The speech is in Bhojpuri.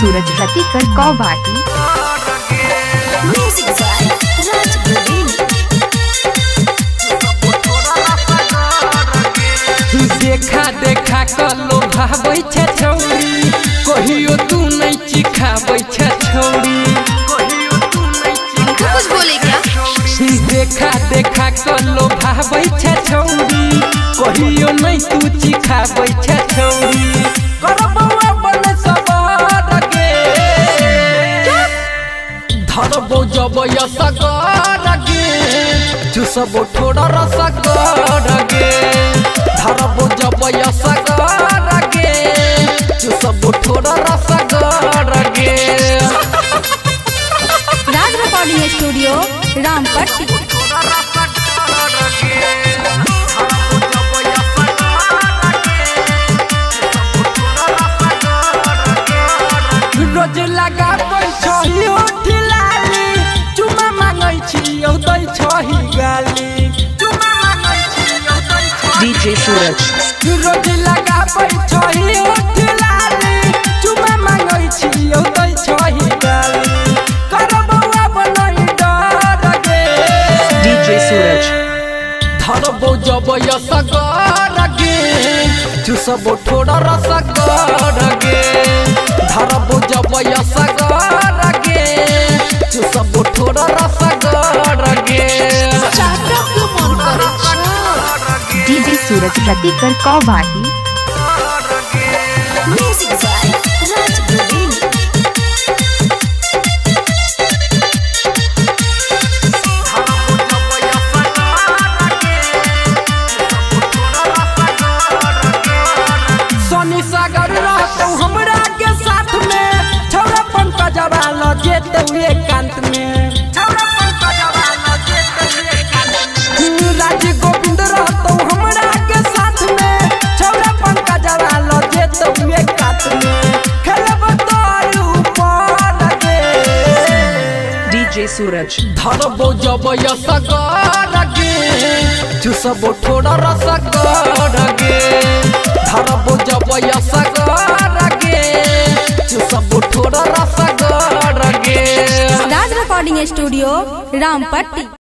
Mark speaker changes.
Speaker 1: सूरज रतिकर कौवाटी
Speaker 2: देखा देखा कलो भाबै छे छौरी कहियो तू नहीं चिखाबै छे छौरी
Speaker 3: कुछ बोले क्या?
Speaker 2: देखा देखा कलो भाबै छे छौरी कहियो नहीं तू चिखाबै छे छौरी करबौआ बन सबर के धरबौ जबै सगर के चुसबौ ठोड़ा रसगर के धरबौ जबै सगर के चुसबौ ठोड़ा रसगर के।
Speaker 3: राज रिकॉर्डिंग स्टूडियो रामपट्टी।
Speaker 2: रोज लगा छही उठिलाली चुमा मांगै छी औ दै छही गाली चुमा मांगै छी औ दै छही
Speaker 1: डीजे सूरज
Speaker 2: रोज लगा छही उठिलाली चुमा मांगै छी औ दै छही गाली करबौआ बनई डर गे
Speaker 1: डीजे सूरज
Speaker 2: धरबौ जबै सगर गे चुसबौ ठोड़ा रसगर गे धरबौ जबै सगर गे चुसबौ ठोड़ा रसगर गे।
Speaker 1: डीजे सूरज रतिकर कौवाटी
Speaker 2: सोनी सागर रहतौ हमरा के साथ में छौरा पंकज वाल जेतौ एकांत में छौरा पंकज वाल जेतौ एकांत में राज गोविंद रहतौ हमरा के साथ में छौरा पंकज वाल जेतौ एकांत में खेलब तोर ऊपर गे
Speaker 1: डीजे सूरज
Speaker 2: धरबौ जबै सगर गे चुसबौ ठोड़ा रसगर गे धरबौ जबै सगर गे चुसबौ ठोड़ा रसगर गे।
Speaker 3: राज रिकॉर्डिंग स्टूडियो रामपट्टी।